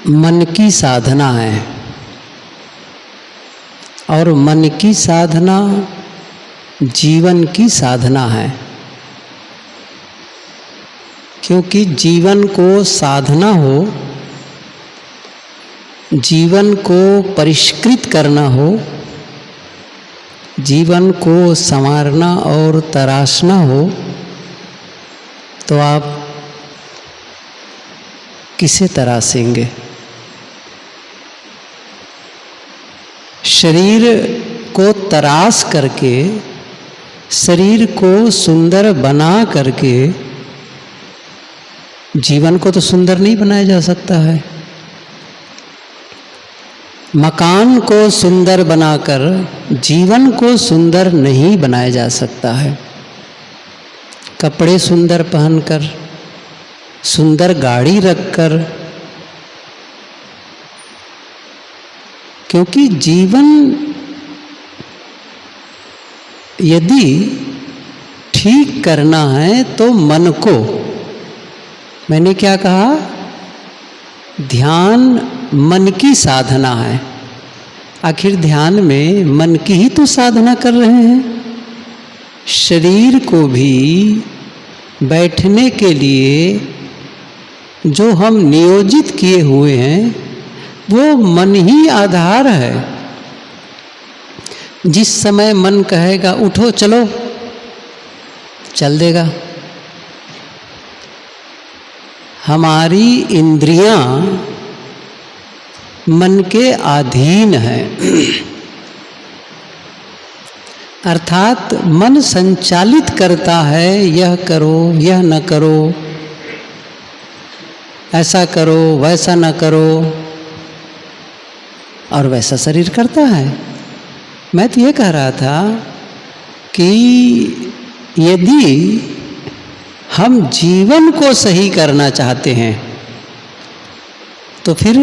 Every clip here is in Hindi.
मन की साधना है और मन की साधना जीवन की साधना है, क्योंकि जीवन को साधना हो, जीवन को परिष्कृत करना हो, जीवन को संवारना और तराशना हो, तो आप किसे तराशेंगे? शरीर को तराश करके, शरीर को सुंदर बना करके जीवन को तो सुंदर नहीं बनाया जा सकता है। मकान को सुंदर बनाकर जीवन को सुंदर नहीं बनाया जा सकता है। कपड़े सुंदर पहनकर, सुंदर गाड़ी रखकर, क्योंकि जीवन यदि ठीक करना है तो मन को, मैंने क्या कहा, ध्यान मन की साधना है। आखिर ध्यान में मन की ही तो साधना कर रहे हैं। शरीर को भी बैठने के लिए जो हम नियोजित किए हुए हैं वो मन ही आधार है। जिस समय मन कहेगा उठो चलो, चल देगा। हमारी इंद्रियां मन के अधीन है, अर्थात मन संचालित करता है, यह करो, यह न करो, ऐसा करो, वैसा न करो, और वैसा शरीर करता है। मैं तो ये कह रहा था कि यदि हम जीवन को सही करना चाहते हैं तो फिर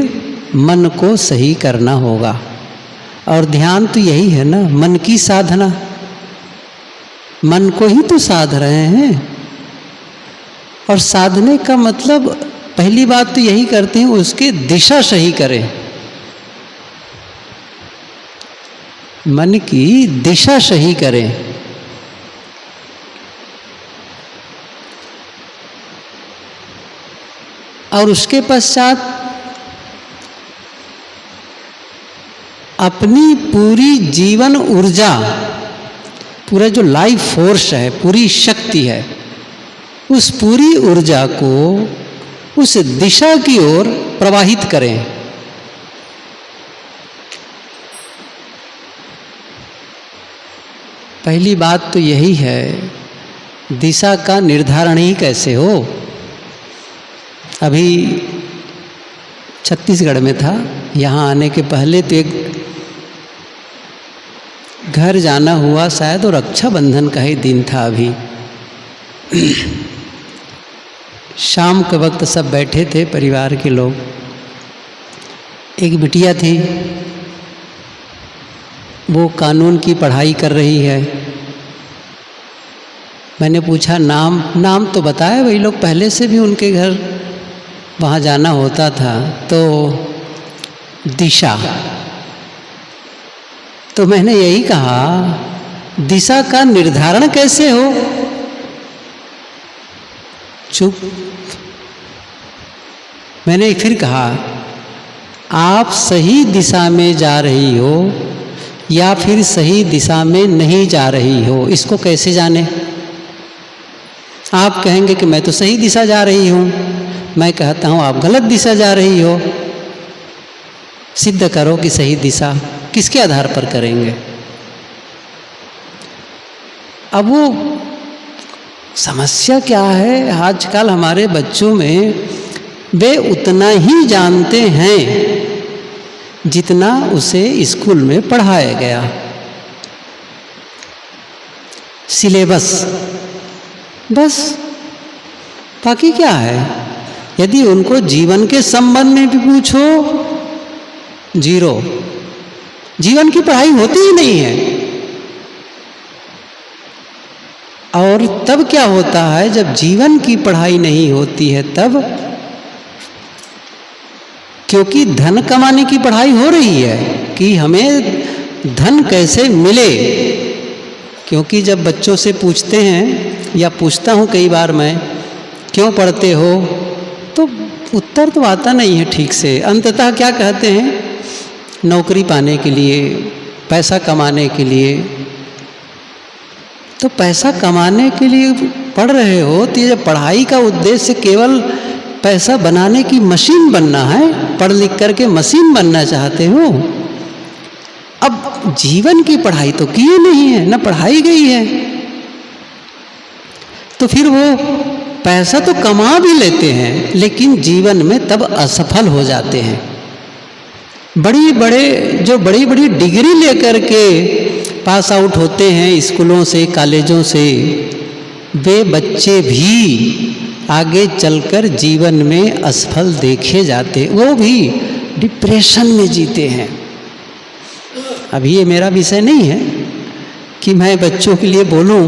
मन को सही करना होगा, और ध्यान तो यही है ना, मन की साधना। मन को ही तो साध रहे हैं, और साधने का मतलब पहली बात तो यही करते हैं, उसकी दिशा सही करें। मन की दिशा सही करें। और उसके पश्चात अपनी पूरी जीवन ऊर्जा, पूरा जो लाइफ फोर्स है, पूरी शक्ति है, उस पूरी ऊर्जा को उस दिशा की ओर प्रवाहित करें। पहली बात तो यही है, दिशा का निर्धारण ही कैसे हो। अभी छत्तीसगढ़ में था, यहाँ आने के पहले तो एक घर जाना हुआ, शायद और रक्षाबंधन का ही दिन था। अभी शाम के वक्त सब बैठे थे परिवार के लोग। एक बिटिया थी, वो कानून की पढ़ाई कर रही है। मैंने पूछा नाम तो बताया, वही लोग पहले से भी उनके घर वहाँ जाना होता था। तो दिशा, तो मैंने यही कहा, दिशा का निर्धारण कैसे हो? चुप। मैंने फिर कहा, आप सही दिशा में जा रही हो या फिर सही दिशा में नहीं जा रही हो, इसको कैसे जाने? आप कहेंगे कि मैं तो सही दिशा जा रही हूँ, मैं कहता हूँ आप गलत दिशा जा रही हो। सिद्ध करो कि सही दिशा। किसके आधार पर करेंगे? अब वो समस्या क्या है, आजकल हमारे बच्चों में वे उतना ही जानते हैं जितना उसे स्कूल में पढ़ाया गया। सिलेबस बस, बाकी क्या है? यदि उनको जीवन के संबंध में भी पूछो, जीरो। जीवन की पढ़ाई होती ही नहीं है। और तब क्या होता है, जब जीवन की पढ़ाई नहीं होती है, तब क्योंकि धन कमाने की पढ़ाई हो रही है कि हमें धन कैसे मिले। क्योंकि जब बच्चों से पूछते हैं या पूछता हूँ कई बार मैं, क्यों पढ़ते हो, तो उत्तर तो आता नहीं है ठीक से। अंततः क्या कहते हैं, नौकरी पाने के लिए, पैसा कमाने के लिए। तो पैसा कमाने के लिए पढ़ रहे हो तो ये पढ़ाई का उद्देश्य केवल पैसा बनाने की मशीन बनना है, पढ़ लिख करके मशीन बनना चाहते हो। अब जीवन की पढ़ाई तो की नहीं है, ना पढ़ाई गई है, तो फिर वो पैसा तो कमा भी लेते हैं लेकिन जीवन में तब असफल हो जाते हैं। बड़ी बड़ी डिग्री लेकर के पास आउट होते हैं स्कूलों से, कॉलेजों से, वे बच्चे भी आगे चलकर जीवन में असफल देखे जाते, वो भी डिप्रेशन में जीते हैं। अभी ये मेरा विषय नहीं है कि मैं बच्चों के लिए बोलूं,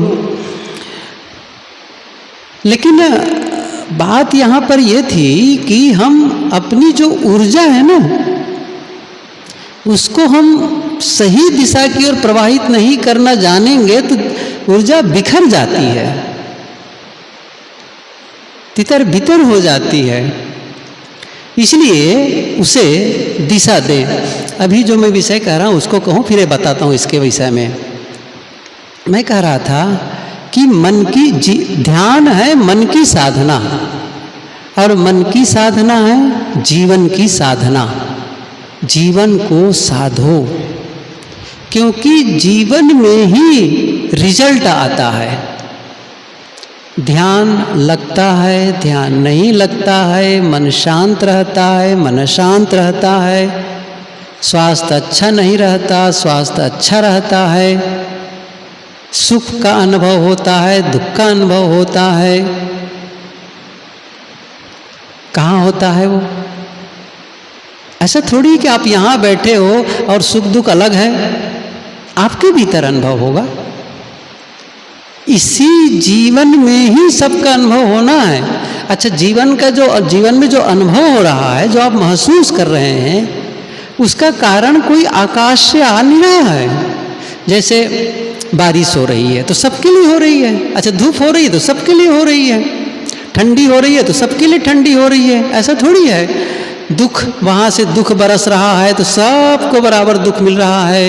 लेकिन बात यहाँ पर यह थी कि हम अपनी जो ऊर्जा है ना, उसको हम सही दिशा की ओर प्रवाहित नहीं करना जानेंगे तो ऊर्जा बिखर जाती है, तितर बितर हो जाती है। इसलिए उसे दिशा दें। अभी जो मैं विषय कह रहा हूँ उसको कहूँ, फिर बताता हूँ इसके विषय में। मैं कह रहा था कि मन की ध्यान है मन की साधना, और मन की साधना है जीवन की साधना। जीवन को साधो, क्योंकि जीवन में ही रिजल्ट आता है। ध्यान लगता है, ध्यान नहीं लगता है, मन शांत रहता है, मन शांत रहता है, स्वास्थ्य अच्छा नहीं रहता, स्वास्थ्य अच्छा रहता है, सुख का अनुभव होता है, दुख का अनुभव होता है। कहाँ होता है वो? ऐसा थोड़ी कि आप यहाँ बैठे हो और सुख दुख अलग है, आपके भीतर अनुभव होगा। इसी जीवन में ही सबका अनुभव होना है। अच्छा, जीवन में जो अनुभव हो रहा है, जो आप महसूस कर रहे हैं, उसका कारण कोई आकाश से आ नहीं रहा है। जैसे बारिश हो रही है तो सबके लिए हो रही है। अच्छा, धूप हो रही है तो सबके लिए हो रही है, ठंडी हो रही है तो सबके लिए ठंडी हो रही है, ऐसा थोड़ी है। दुख, वहाँ से दुख बरस रहा है तो सबको बराबर दुख मिल रहा है,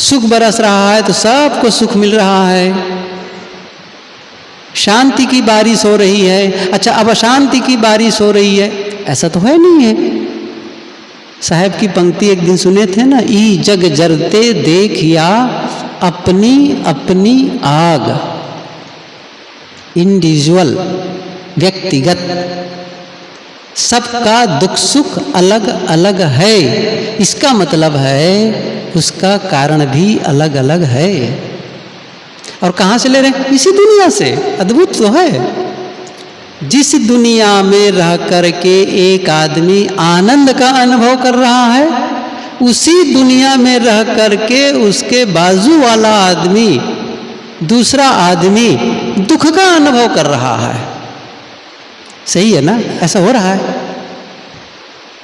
सुख बरस रहा है तो सबको सुख मिल रहा है। शांति की बारिश हो रही है, अच्छा अब अशांति की बारिश हो रही है, ऐसा तो है नहीं है। साहब की पंक्ति एक दिन सुने थे ना, ई जग जरते देखिया अपनी अपनी आग। इंडिविजुअल, व्यक्तिगत, सबका दुख सुख अलग अलग है। इसका मतलब है उसका कारण भी अलग अलग है। और कहाँ से ले रहे हैं? इसी दुनिया से। अद्भुत तो है। जिस दुनिया में रह करके एक आदमी आनंद का अनुभव कर रहा है, उसी दुनिया में रह करके उसके बाजू वाला आदमी, दूसरा आदमी दुख का अनुभव कर रहा है। सही है ना? ऐसा हो रहा है।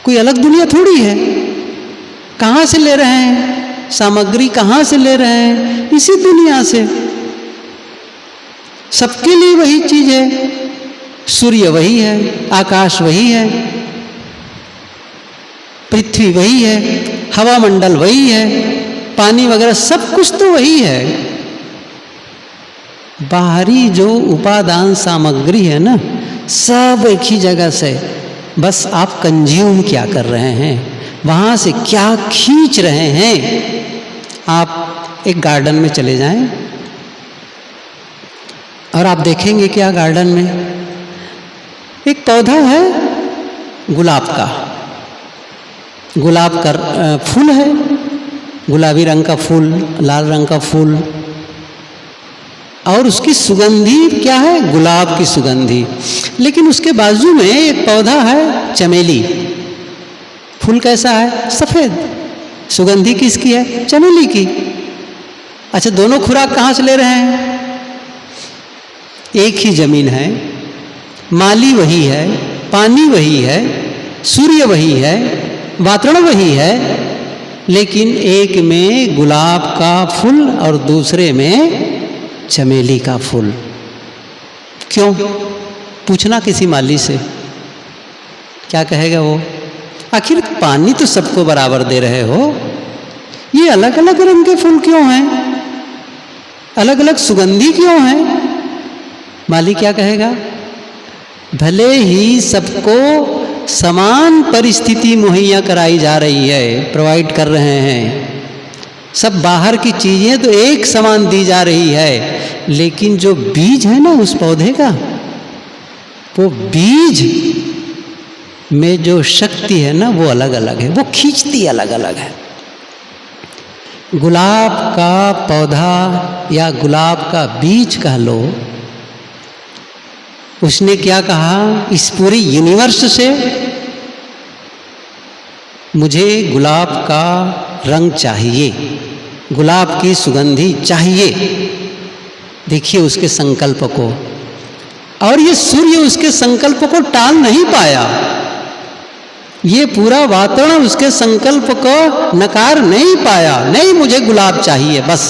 कोई अलग दुनिया थोड़ी है। कहाँ से ले रहे हैं सामग्री? कहाँ से ले रहे हैं? इसी दुनिया से। सबके लिए वही चीज है। सूर्य वही है, आकाश वही है, पृथ्वी वही है, हवा मंडल वही है, पानी वगैरह सब कुछ तो वही है। बाहरी जो उपादान सामग्री है ना, सब एक ही जगह से, बस आप कंज्यूम क्या कर रहे हैं, वहाँ से क्या खींच रहे हैं। आप एक गार्डन में चले जाएं और आप देखेंगे क्या गार्डन में एक पौधा है गुलाब का। गुलाब का फूल है, गुलाबी रंग का फूल, लाल रंग का फूल, और उसकी सुगंधी क्या है? गुलाब की सुगंधी। लेकिन उसके बाजू में एक पौधा है चमेली। फूल कैसा है? सफेद। सुगंधी किसकी है? चमेली की। अच्छा, दोनों खुराक कहाँ से ले रहे हैं? एक ही जमीन है, माली वही है, पानी वही है, सूर्य वही है, वातावरण वही है, लेकिन एक में गुलाब का फूल और दूसरे में चमेली का फूल। क्यों? पूछना किसी माली से, क्या कहेगा वो? आखिर पानी तो सबको बराबर दे रहे हो, ये अलग अलग रंग के फूल क्यों हैं? अलग अलग सुगंधी क्यों हैं? माली क्या कहेगा? भले ही सबको समान परिस्थिति मुहैया कराई जा रही है, प्रोवाइड कर रहे हैं, सब बाहर की चीजें तो एक समान दी जा रही है, लेकिन जो बीज है ना उस पौधे का, वो बीज में जो शक्ति है ना वो अलग अलग है, वो खींचती अलग अलग है। गुलाब का पौधा या गुलाब का बीज कह लो, उसने क्या कहा? इस पूरी यूनिवर्स से मुझे गुलाब का रंग चाहिए, गुलाब की सुगंधी चाहिए। देखिए उसके संकल्प को, और ये सूर्य उसके संकल्प को टाल नहीं पाया, ये पूरा वातावरण उसके संकल्प को नकार नहीं पाया। नहीं, मुझे गुलाब चाहिए बस।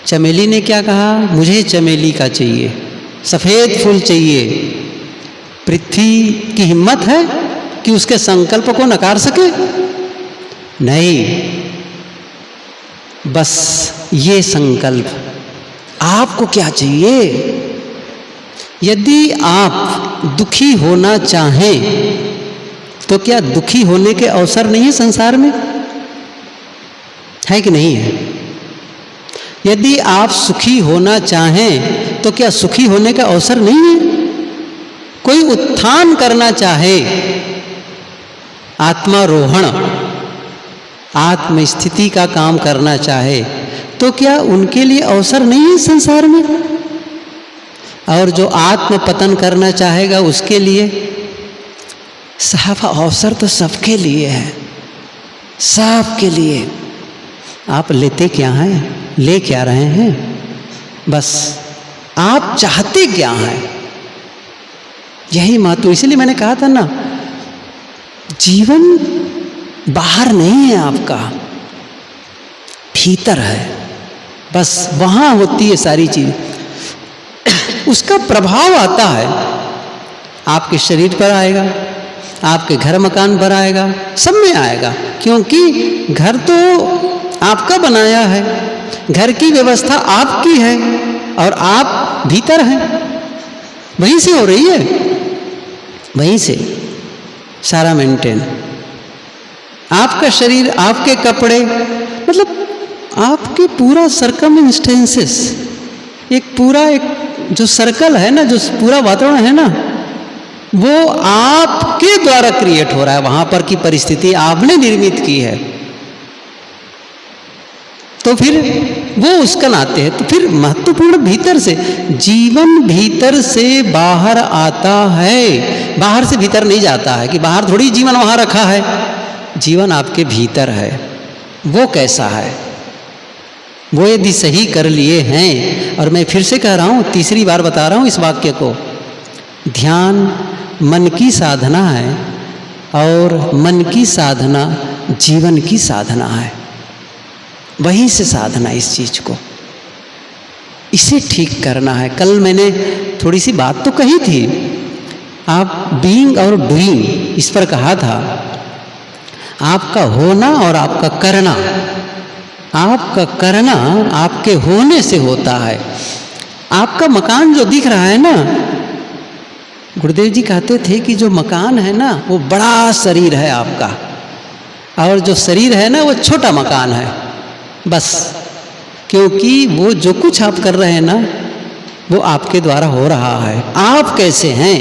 चमेली ने क्या कहा? मुझे चमेली का चाहिए, सफेद फूल चाहिए। पृथ्वी की हिम्मत है कि उसके संकल्प को नकार सके? नहीं, बस ये संकल्प। आपको क्या चाहिए? यदि आप दुखी होना चाहें तो क्या दुखी होने के अवसर नहीं है संसार में? है कि नहीं है? यदि आप सुखी होना चाहें तो क्या सुखी होने का अवसर नहीं है? कोई उत्थान करना चाहे, आत्मारोहण, आत्म स्थिति का काम करना चाहे, तो क्या उनके लिए अवसर नहीं है संसार में? और जो आत्म पतन करना चाहेगा उसके लिए, साहब अवसर तो सबके लिए है, सबके लिए। आप लेते क्या हैं? ले क्या रहे हैं? बस आप चाहते क्या हैं? यही महत्व। इसलिए मैंने कहा था ना, जीवन बाहर नहीं है आपका, भीतर है। बस वहां होती है सारी चीज, उसका प्रभाव आता है, आपके शरीर पर आएगा, आपके घर मकान पर आएगा, सब में आएगा। क्योंकि घर तो आपका बनाया है, घर की व्यवस्था आपकी है और आप भीतर हैं, वहीं से हो रही है, वहीं से सारा मेंटेन। आपका शरीर, आपके कपड़े, मतलब आपके पूरा सर्कमस्टेंसेस, एक पूरा एक जो सर्कल है ना, जो पूरा वातावरण है ना, वो आपके द्वारा क्रिएट हो रहा है। वहां पर की परिस्थिति आपने निर्मित की है, तो फिर वो उसका नाते है। तो फिर महत्वपूर्ण भीतर से, जीवन भीतर से बाहर आता है, बाहर से भीतर नहीं जाता है कि बाहर थोड़ी जीवन वहां रखा है। जीवन आपके भीतर है। वो कैसा है? वो यदि सही कर लिए हैं, और मैं फिर से कह रहा हूं, तीसरी बार बता रहा हूं इस वाक्य को, ध्यान मन की साधना है और मन की साधना जीवन की साधना है। वहीं से साधना, इस चीज को, इसे ठीक करना है। कल मैंने थोड़ी सी बात तो कही थी, आप बीइंग और डूइंग इस पर कहा था। आपका होना और आपका करना, आपका करना आपके होने से होता है। आपका मकान जो दिख रहा है ना, गुरुदेव जी कहते थे कि जो मकान है ना वो बड़ा शरीर है आपका, और जो शरीर है ना वो छोटा मकान है। बस क्योंकि वो जो कुछ आप कर रहे हैं ना वो आपके द्वारा हो रहा है। आप कैसे हैं?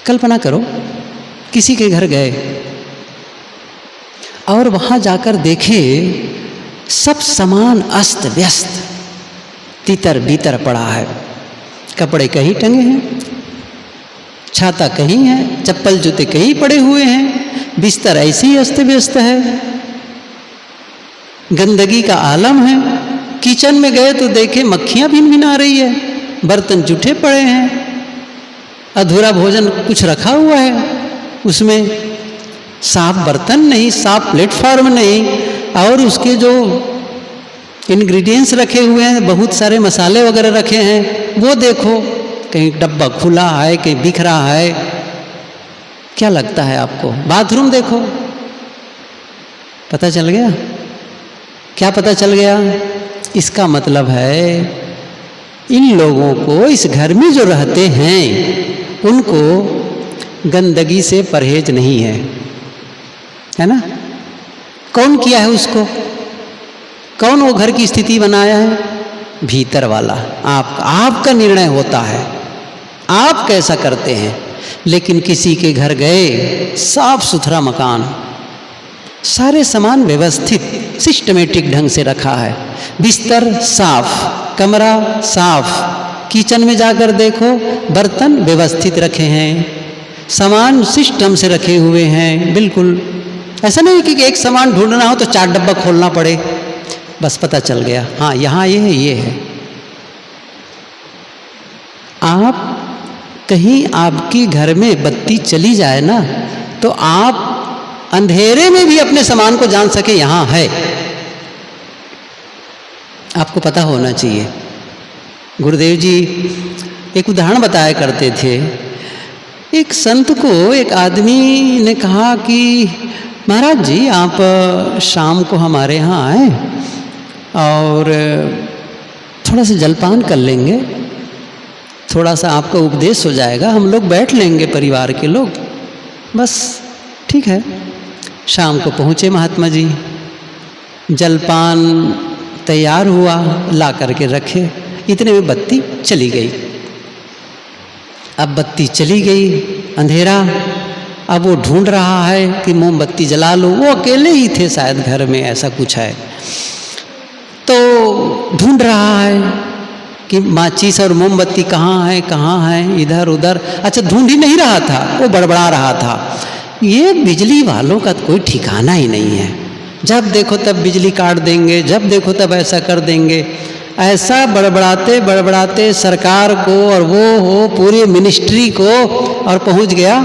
कल्पना करो, किसी के घर गए और वहां जाकर देखे सब सामान अस्त व्यस्त, तितर बितर पड़ा है। कपड़े कहीं टंगे हैं, छाता कहीं है, चप्पल जूते कहीं पड़े हुए हैं, बिस्तर ऐसे ही अस्त व्यस्त है, गंदगी का आलम है। किचन में गए तो देखे मक्खियां भिनभिना रही है, बर्तन जूठे पड़े हैं, अधूरा भोजन कुछ रखा हुआ है उसमें, साफ बर्तन नहीं, साफ प्लेटफॉर्म नहीं, और उसके जो इंग्रेडिएंट्स रखे हुए हैं, बहुत सारे मसाले वगैरह रखे हैं, वो देखो, कहीं डब्बा खुला है, कहीं बिख रहा है। क्या लगता है आपको? बाथरूम देखो, पता चल गया? क्या पता चल गया? इसका मतलब है इन लोगों को, इस घर में जो रहते हैं, उनको गंदगी से परहेज नहीं है ना? कौन किया है उसको? कौन वो घर की स्थिति बनाया है? भीतर वाला आपका निर्णय होता है, आप कैसा करते हैं। लेकिन किसी के घर गए, साफ सुथरा मकान, सारे सामान व्यवस्थित सिस्टमेटिक ढंग से रखा है, बिस्तर साफ, कमरा साफ, किचन में जाकर देखो बर्तन व्यवस्थित रखे हैं, सामान सिस्टम से रखे हुए हैं, बिल्कुल ऐसा नहीं कि एक सामान ढूंढना हो तो 4 डब्बा खोलना पड़े, बस पता चल गया हाँ यहाँ ये है, ये है। आप कहीं आपके घर में बत्ती चली जाए ना, तो आप अंधेरे में भी अपने सामान को जान सके यहाँ है, आपको पता होना चाहिए। गुरुदेव जी एक उदाहरण बताया करते थे। एक संत को एक आदमी ने कहा कि महाराज जी आप शाम को हमारे यहाँ आए और थोड़ा सा जलपान कर लेंगे, थोड़ा सा आपका उपदेश हो जाएगा, हम लोग बैठ लेंगे परिवार के लोग, बस ठीक है। शाम को पहुँचे महात्मा जी, जलपान तैयार हुआ, ला करके रखे, इतने में बत्ती चली गई। अब बत्ती चली गई, अंधेरा, अब वो ढूंढ रहा है कि मोमबत्ती जला लो, वो अकेले ही थे शायद घर में, ऐसा कुछ है, तो ढूंढ रहा है कि माचिस और मोमबत्ती कहाँ है, इधर उधर। अच्छा, ढूंढ ही नहीं रहा था, वो बड़बड़ा रहा था। ये बिजली वालों का कोई ठिकाना ही नहीं है, जब देखो तब बिजली काट देंगे, जब देखो तब ऐसा कर देंगे। ऐसा बड़बड़ाते बड़बड़ाते सरकार को और वो हो पूरी मिनिस्ट्री को, और पहुंच गया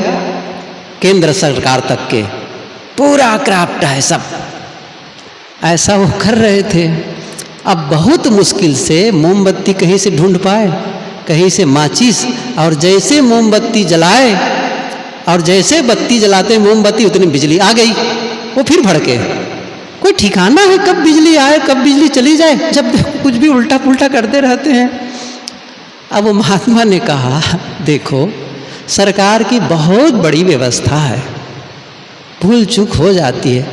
केंद्र सरकार तक के, पूरा क्राफ्ट है सब, ऐसा वो कर रहे थे। अब बहुत मुश्किल से मोमबत्ती कहीं से ढूंढ पाए, कहीं से माचिस, और जैसे मोमबत्ती जलाए और जैसे बत्ती जलाते मोमबत्ती उतनी बिजली आ गई। वो फिर भड़के, कोई ठिकाना है कब बिजली आए कब बिजली चली जाए, जब कुछ भी उल्टा पुल्टा करते रहते हैं। अब वो महात्मा ने कहा देखो सरकार की बहुत बड़ी व्यवस्था है, भूल चूक हो जाती है।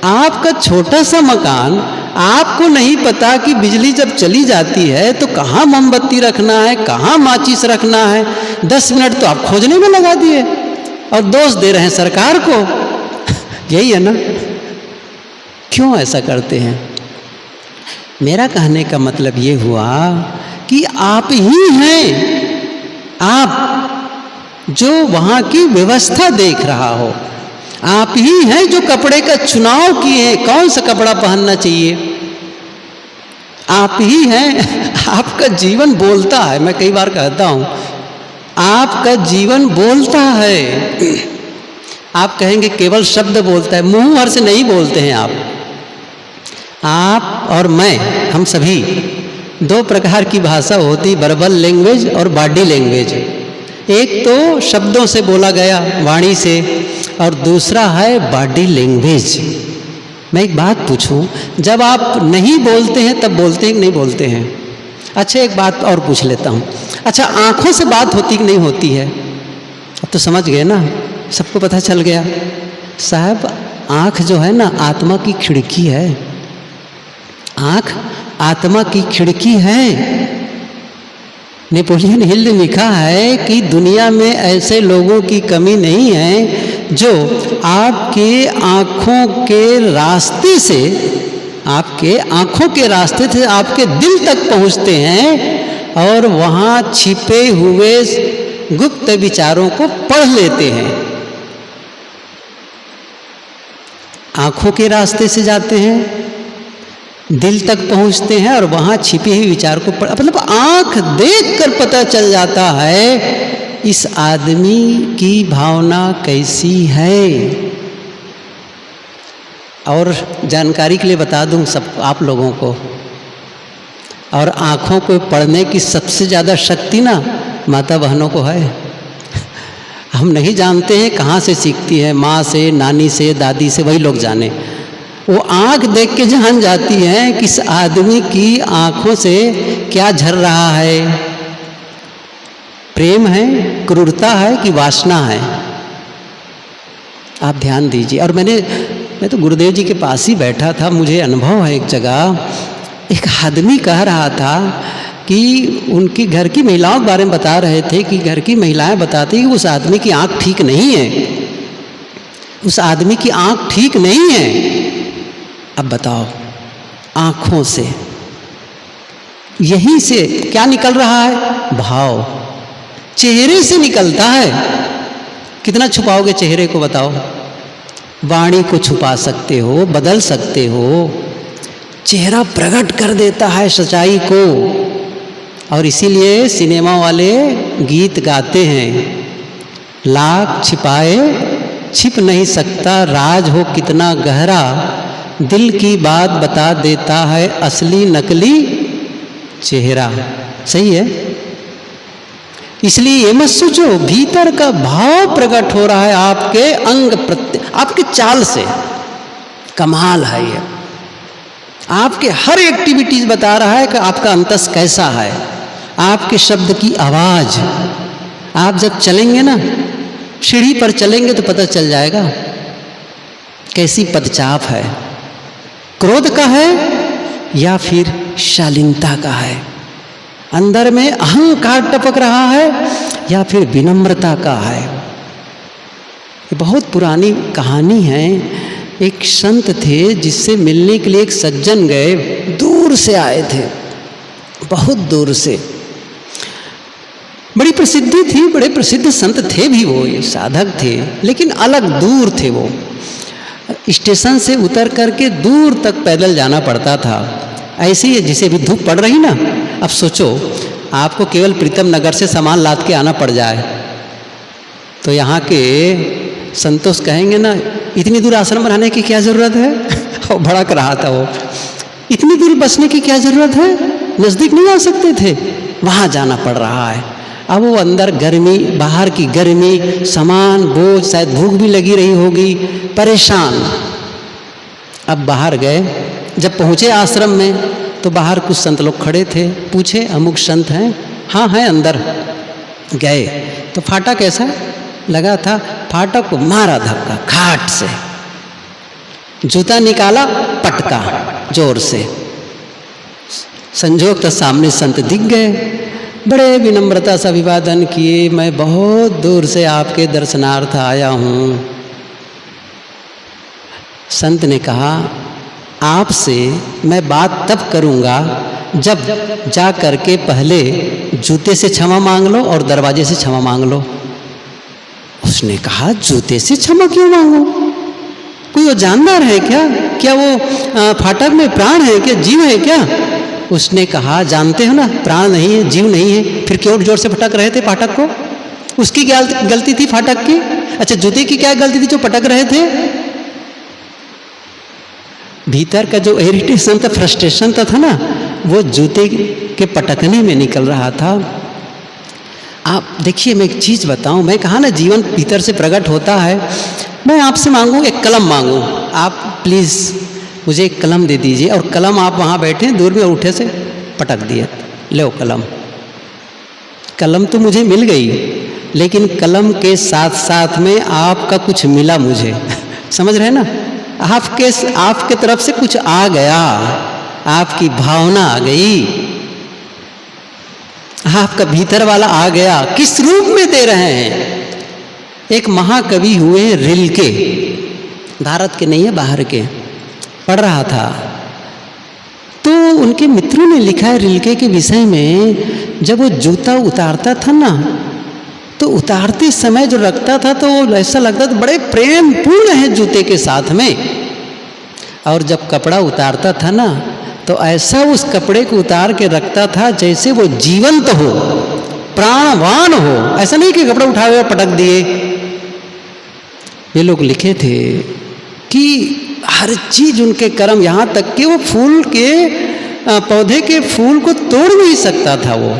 आपका छोटा सा मकान, आपको नहीं पता कि बिजली जब चली जाती है तो कहाँ मोमबत्ती रखना है, कहाँ माचिस रखना है। 10 मिनट तो आप खोजने में लगा दिए और दोष दे रहे हैं सरकार को। यही है ना, क्यों ऐसा करते हैं? मेरा कहने का मतलब ये हुआ कि आप ही हैं, आप जो वहाँ की व्यवस्था देख रहा हो, आप ही हैं जो कपड़े का चुनाव किए, कौन सा कपड़ा पहनना चाहिए, आप ही हैं। आपका जीवन बोलता है, मैं कई बार कहता हूँ आपका जीवन बोलता है। आप कहेंगे केवल शब्द बोलता है, मुंह भर से नहीं बोलते हैं आप और मैं, हम सभी 2 प्रकार की भाषा होती, वर्बल लैंग्वेज और बॉडी लैंग्वेज। एक तो शब्दों से बोला गया, वाणी से, और दूसरा है बॉडी लैंग्वेज। मैं एक बात पूछूं, जब आप नहीं बोलते हैं तब बोलते हैं कि नहीं बोलते हैं? अच्छा एक बात और पूछ लेता हूँ, अच्छा आँखों से बात होती कि नहीं होती है? अब तो समझ गए ना, सबको पता चल गया। साहब आँख जो है ना आत्मा की खिड़की है, आँख आत्मा की खिड़की है। नेपोलियन हिल ने लिखा है कि दुनिया में ऐसे लोगों की कमी नहीं है जो आपके आँखों के रास्ते से, आपके आँखों के रास्ते से आपके दिल तक पहुँचते हैं और वहाँ छिपे हुए गुप्त विचारों को पढ़ लेते हैं। आँखों के रास्ते से जाते हैं, दिल तक पहुंचते हैं और वहाँ छिपे हुए विचार को मतलब आँख देखकर पता चल जाता है इस आदमी की भावना कैसी है। और जानकारी के लिए बता दूं सब आप लोगों को, और आँखों को पढ़ने की सबसे ज़्यादा शक्ति ना माता बहनों को है। हम नहीं जानते हैं कहाँ से सीखती है, माँ से, नानी से, दादी से, वही लोग जाने। वो आँख देख के जान जाती हैं कि इस आदमी की आँखों से क्या झर रहा है, प्रेम है, क्रूरता है कि वासना है। आप ध्यान दीजिए। और मैं तो गुरुदेव जी के पास ही बैठा था, मुझे अनुभव है एक जगह, एक आदमी कह रहा था कि उनकी घर की महिलाओं के बारे में बता रहे थे कि घर की महिलाएं बताती कि उस आदमी की आँख ठीक नहीं है, उस आदमी की आँख ठीक नहीं है। अब बताओ, आँखों से यहीं से क्या निकल रहा है? भाव चेहरे से निकलता है। कितना छुपाओगे चेहरे को बताओ? वाणी को छुपा सकते हो, बदल सकते हो, चेहरा प्रकट कर देता है सच्चाई को। और इसीलिए सिनेमा वाले गीत गाते हैं, लाख छिपाए छिप नहीं सकता, राज हो कितना गहरा, दिल की बात बता देता है असली नकली चेहरा। सही है। इसलिए ये मत सोचो, भीतर का भाव प्रकट हो रहा है आपके अंग आपके चाल से। कमाल है ये। आपके हर एक्टिविटीज बता रहा है कि आपका अंतस कैसा है। आपके शब्द की आवाज, आप जब चलेंगे ना, सीढ़ी पर चलेंगे तो पता चल जाएगा कैसी पदचाप है, क्रोध का है या फिर शालीनता का है, अंदर में अहंकार टपक रहा है या फिर विनम्रता का है। ये बहुत पुरानी कहानी है। एक संत थे जिससे मिलने के लिए एक सज्जन गए, दूर से आए थे, बहुत दूर से। बड़ी प्रसिद्धि थी, बड़े प्रसिद्ध संत थे भी वो, ये साधक थे, लेकिन अलग दूर थे वो। स्टेशन से उतर करके दूर तक पैदल जाना पड़ता था। ऐसे ही जिसे भी धूप पड़ रही ना, अब सोचो आपको केवल प्रीतम नगर से सामान लाद के आना पड़ जाए तो यहाँ के संतोष कहेंगे ना, इतनी दूर आश्रम बनाने की क्या ज़रूरत है? और भड़क रहा था वो, इतनी दूर बसने की क्या ज़रूरत है, नज़दीक नहीं आ सकते थे? वहाँ जाना पड़ रहा है। अब वो अंदर गर्मी, बाहर की गर्मी, सामान बोझ, शायद भूख भी लगी रही होगी, परेशान। अब बाहर गए, जब पहुँचे आश्रम में तो बाहर कुछ संत लोग खड़े थे। पूछे, अमुक संत हैं? हाँ हैं अंदर। गए तो फाटक ऐसा लगा था, फाटक को मारा धक्का खाट से, जूता निकाला, पटका जोर से। संजोग तो सामने संत दिख गए, बड़े विनम्रता से अभिवादन किए, मैं बहुत दूर से आपके दर्शनार्थ आया हूँ। संत ने कहा, आपसे मैं बात तब करूँगा जब जा करके पहले जूते से क्षमा मांग लो और दरवाजे से क्षमा मांग लो। उसने कहा, जूते से क्षमा क्यों मांगो? कोई वो जानदार है क्या? क्या वो फाटक में प्राण है क्या, जीव है क्या? उसने कहा, जानते हो ना प्राण नहीं है, जीव नहीं है, फिर क्यों जोर से पटक रहे थे फाटक को? उसकी क्या गलती थी फाटक की? अच्छा, जूते की क्या गलती थी जो पटक रहे थे? भीतर का जो इरिटेशन था, फ्रस्ट्रेशन था ना, वो जूते के पटकने में निकल रहा था। आप देखिए, मैं एक चीज़ बताऊं, मैं कहा ना जीवन भीतर से प्रकट होता है। मैं आपसे मांगूं, एक कलम मांगूं, आप प्लीज़ मुझे एक कलम दे दीजिए, और कलम आप वहाँ बैठे दूर में उठे से पटक दिए, लो कलम। कलम तो मुझे मिल गई, लेकिन कलम के साथ साथ में आपका कुछ मिला मुझे। समझ रहे ना? आपके तरफ से कुछ आ गया, आपकी भावना आ गई, आपका भीतर वाला आ गया। किस रूप में दे रहे हैं? एक महाकवि हुए रिल्के, भारत के नहीं है, बाहर के, पढ़ रहा था तो उनके मित्रों ने लिखा है रिल्के के विषय में, जब वो जूता उतारता था ना, तो उतारते समय जो रखता था तो वो ऐसा लगता था बड़े प्रेम पूर्ण है जूते के साथ में, और जब कपड़ा उतारता था ना तो ऐसा उस कपड़े को उतार के रखता था जैसे वो जीवंत हो, प्राणवान हो। ऐसा नहीं कि कपड़ा उठाए और पटक दिए। ये लोग लिखे थे कि हर चीज उनके कर्म, यहाँ तक कि वो फूल के पौधे के फूल को तोड़ नहीं सकता था। वो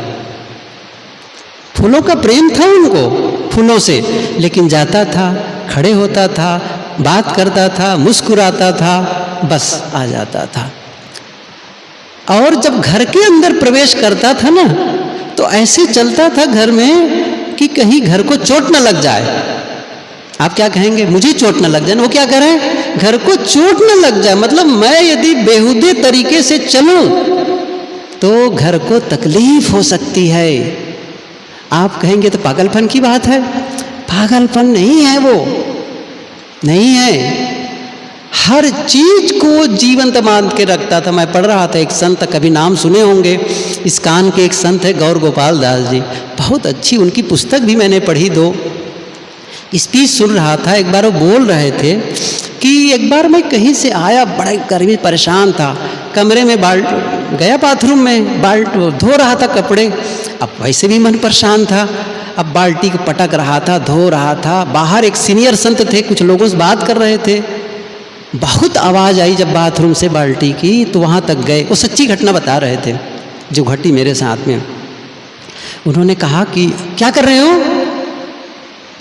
फूलों का प्रेम था उनको, फूलों से, लेकिन जाता था, खड़े होता था, बात करता था, मुस्कुराता था, बस आ जाता था। और जब घर के अंदर प्रवेश करता था ना, तो ऐसे चलता था घर में कि कहीं घर को चोट न लग जाए। आप क्या कहेंगे, मुझे चोट न लग जाए। वो क्या करें, घर को चोट न लग जाए, मतलब मैं यदि बेहुदे तरीके से चलूं तो घर को तकलीफ हो सकती है। आप कहेंगे तो पागलपन की बात है। पागलपन नहीं है, वो नहीं है। हर चीज को जीवंत मान के रखता था। मैं पढ़ रहा था, एक संत, कभी नाम सुने होंगे, इस्कान के एक संत है गौर गोपाल दास जी, बहुत अच्छी उनकी पुस्तक भी मैंने पढ़ी। 2 स्पीच सुन रहा था, एक बार वो बोल रहे थे कि एक बार मैं कहीं से आया, बड़ा गर्मी, परेशान था, कमरे में गया बाथरूम में, धो रहा था कपड़े। अब वैसे भी मन परेशान था, अब बाल्टी को पटक रहा था, धो रहा था। बाहर एक सीनियर संत थे, कुछ लोगों से बात कर रहे थे। बहुत आवाज़ आई जब बाथरूम से बाल्टी की, तो वहाँ तक गए। वो सच्ची घटना बता रहे थे जो घटी मेरे साथ में। उन्होंने कहा कि क्या कर रहे हो?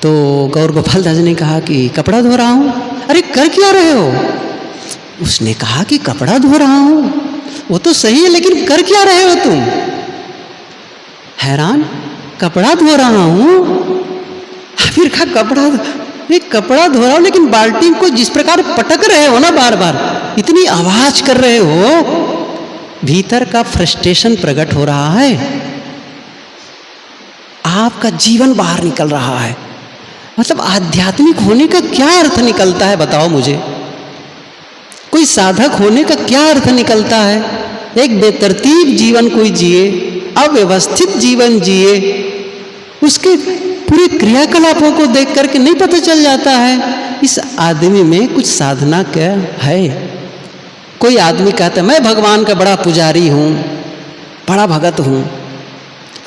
तो गौर गोपाल दास ने कहा कि कपड़ा धो रहा हूँ। अरे कर क्या रहे हो? उसने कहा कि कपड़ा धो रहा हूँ। वो तो सही है, लेकिन कर क्या रहे हो तुम? हैरान, कपड़ा धो रहा हूँ। फिर कहा कपड़ा धो रहा हूँ, लेकिन बाल्टी को जिस प्रकार पटक रहे हो ना, बार बार इतनी आवाज कर रहे हो, भीतर का फ्रस्ट्रेशन प्रकट हो रहा है, आपका जीवन बाहर निकल रहा है। मतलब आध्यात्मिक होने का क्या अर्थ निकलता है, बताओ मुझे। कोई साधक होने का क्या अर्थ निकलता है? एक बेतरतीब जीवन कोई जिए, अव्यवस्थित जीवन जिए, उसके पूरे क्रियाकलापों को देख करके नहीं पता चल जाता है इस आदमी में कुछ साधना क्या है। कोई आदमी कहता है मैं भगवान का बड़ा पुजारी हूँ, बड़ा भगत हूँ।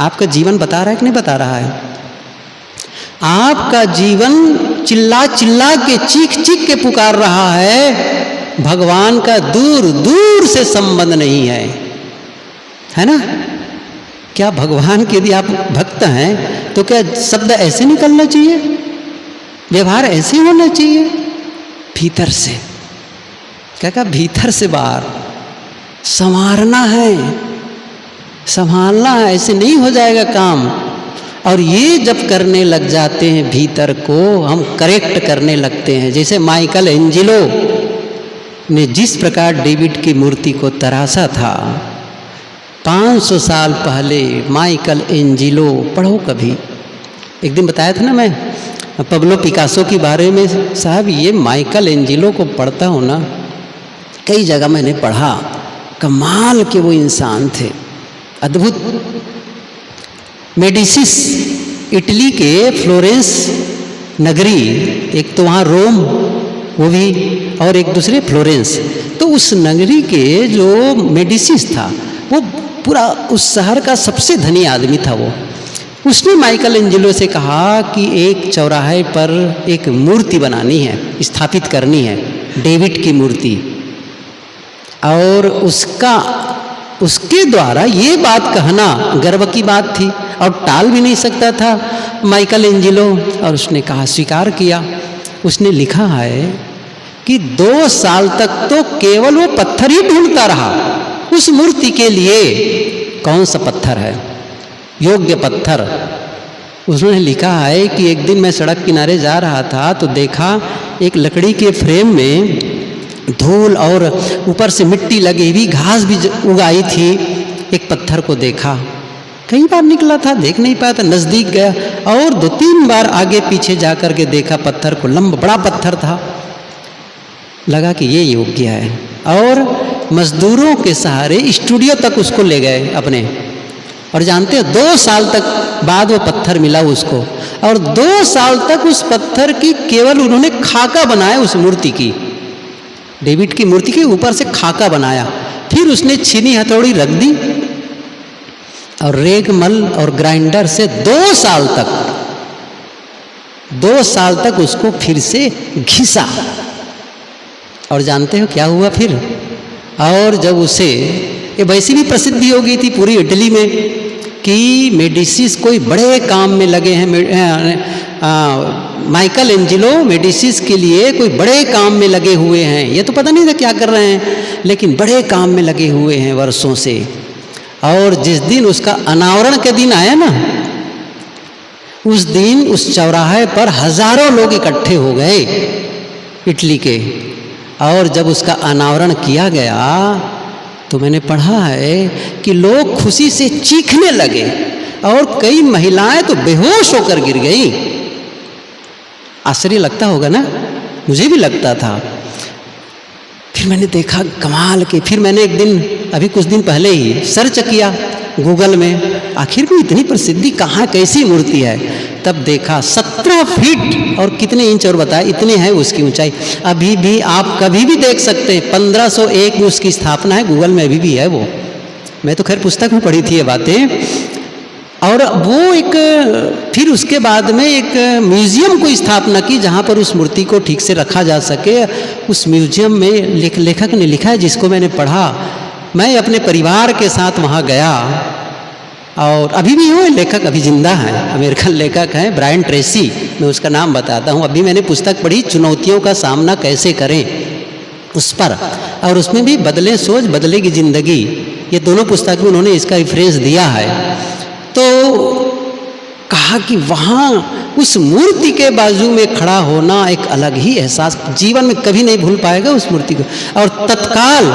आपका जीवन बता रहा है कि नहीं बता रहा है? आपका जीवन चिल्ला चिल्ला के, चीख चीख के पुकार रहा है, भगवान का दूर दूर से संबंध नहीं है ना? क्या भगवान के यदि आप भक्त हैं तो क्या शब्द ऐसे निकलना चाहिए, व्यवहार ऐसे होना चाहिए? भीतर से, क्या कहा, भीतर से बाहर संवारना है, संभालना है, ऐसे नहीं हो जाएगा काम। और ये जब करने लग जाते हैं, भीतर को हम करेक्ट करने लगते हैं। जैसे माइकल एंजेलो ने जिस प्रकार डेविड की मूर्ति को तराशा था 500 साल पहले, माइकल एंजेलो, पढ़ो कभी, एक दिन बताया था ना मैं पब्लो पिकासो के बारे में। साहब ये माइकल एंजेलो को पढ़ता हूँ ना, कई जगह मैंने पढ़ा, कमाल के वो इंसान थे, अद्भुत। मेडिसिस, इटली के फ्लोरेंस नगरी, एक तो वहाँ रोम वो भी, और एक दूसरे फ्लोरेंस, तो उस नगरी के जो मेडिसिस था वो पूरा उस शहर का सबसे धनी आदमी था। वो उसने माइकल एंजेलो से कहा कि एक चौराहे पर एक मूर्ति बनानी है, स्थापित करनी है, डेविड की मूर्ति, और उसके द्वारा ये बात कहना गर्व की बात थी और टाल भी नहीं सकता था माइकल एंजेलो। और उसने कहा, स्वीकार किया। उसने लिखा है कि 2 साल तक तो केवल वो पत्थर ही ढूंढता रहा उस मूर्ति के लिए। कौन सा पत्थर है? योग्य पत्थर। उसने लिखा है कि एक दिन मैं सड़क किनारे जा रहा था तो देखा एक लकड़ी के फ्रेम में धूल और ऊपर से मिट्टी लगी हुई, घास भी उगाई थी। एक पत्थर को देखा, कई बार निकला था, देख नहीं पाया था, नज़दीक गया और 2-3 बार आगे पीछे जा कर के देखा पत्थर को, लंबा बड़ा पत्थर था। लगा कि ये योग्य है, और मजदूरों के सहारे स्टूडियो तक उसको ले गए अपने। और जानते हो 2 साल तक बाद वो पत्थर मिला उसको, और 2 साल तक उस पत्थर की केवल उन्होंने खाका बनाया, उस मूर्ति की, डेविड की मूर्ति के ऊपर से खाका बनाया। फिर उसने छीनी हथौड़ी रख दी और रेगमल और ग्राइंडर से 2 साल तक उसको फिर से घिसा। और जानते हो क्या हुआ फिर? और जब उसे, ये वैसी भी प्रसिद्धि हो गई थी पूरी इटली में कि मेडिसिस कोई बड़े काम में लगे हैं, माइकल एंजेलो मेडिसिस के लिए कोई बड़े काम में लगे हुए हैं। ये तो पता नहीं था क्या कर रहे हैं, लेकिन बड़े काम में लगे हुए हैं वर्षों से। और जिस दिन उसका अनावरण के दिन आया ना, उस दिन उस चौराहे पर हजारों लोग इकट्ठे हो गए इटली के। और जब उसका अनावरण किया गया तो मैंने पढ़ा है कि लोग खुशी से चीखने लगे और कई महिलाएं तो बेहोश होकर गिर गई। आश्चर्य लगता होगा ना, मुझे भी लगता था। फिर मैंने देखा कमाल के, फिर मैंने एक दिन अभी कुछ दिन पहले ही सर्च किया गूगल में, आखिर में इतनी प्रसिद्धि कहाँ, कैसी मूर्ति है। तब देखा 17 फीट और कितने इंच, और बताया इतने हैं उसकी ऊंचाई। अभी भी आप कभी भी देख सकते हैं, 1501 में उसकी स्थापना है, गूगल में अभी भी है वो। मैं तो खैर पुस्तक में पढ़ी थी ये बातें। और वो एक, फिर उसके बाद में एक म्यूजियम को स्थापना की जहाँ पर उस मूर्ति को ठीक से रखा जा सके। उस म्यूजियम में लेखक ने लिखा है, जिसको मैंने पढ़ा, मैं अपने परिवार के साथ वहाँ गया। और अभी भी वो लेखक अभी जिंदा है, अमेरिकन लेखक हैं ब्रायन ट्रेसी, मैं उसका नाम बताता हूँ। अभी मैंने पुस्तक पढ़ी, चुनौतियों का सामना कैसे करें, उस पर। और उसमें भी बदले सोच बदलेगी ज़िंदगी, ये दोनों पुस्तक में उन्होंने इसका रेफरेंस दिया है। तो कहा कि वहाँ उस मूर्ति के बाजू में खड़ा होना एक अलग ही एहसास, जीवन में कभी नहीं भूल पाएगा उस मूर्ति को। और तत्काल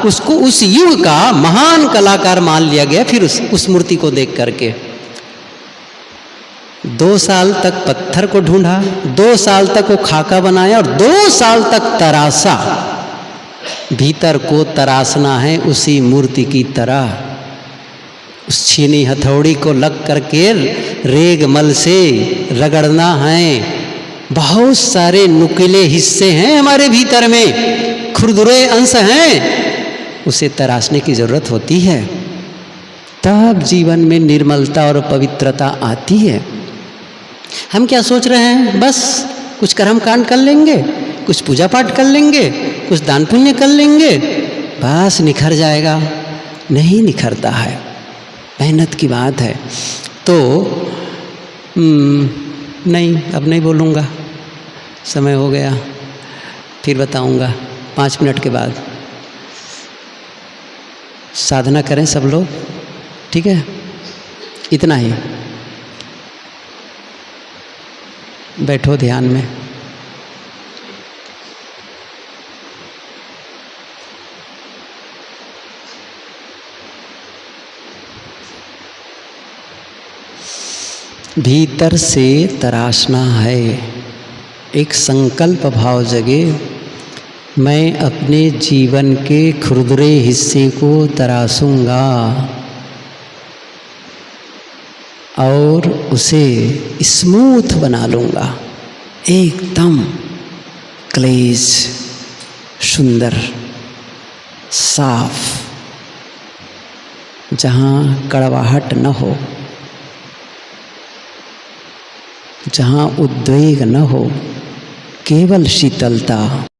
उसको उस युग का महान कलाकार मान लिया गया। फिर उस मूर्ति को देख करके 2 साल तक पत्थर को ढूंढा, 2 साल तक वो खाका बनाया, और 2 साल तक तरासा। भीतर को तरासना है उसी मूर्ति की तरह। उस छीनी हथौड़ी को लग करके रेग मल से रगड़ना है। बहुत सारे नुकीले हिस्से हैं हमारे भीतर में, खुरदुरे अंश हैं, उसे तराशने की जरूरत होती है। तब जीवन में निर्मलता और पवित्रता आती है। हम क्या सोच रहे हैं, बस कुछ कर्म कांड कर लेंगे, कुछ पूजा पाठ कर लेंगे, कुछ दान पुण्य कर लेंगे, बस निखर जाएगा। नहीं निखरता है, मेहनत की बात है। तो नहीं, अब नहीं बोलूँगा, समय हो गया, फिर बताऊँगा 5 मिनट के बाद। साधना करें सब लोग, ठीक है? इतना ही, बैठो ध्यान में। भीतर से तराशना है, एक संकल्प भाव जगे, मैं अपने जीवन के खुरदुरे हिस्से को तरासूंगा और उसे स्मूथ बना लूँगा, एकदम क्लेश, सुंदर, साफ, जहाँ कड़वाहट न हो, जहाँ उद्वेग न हो, केवल शीतलता।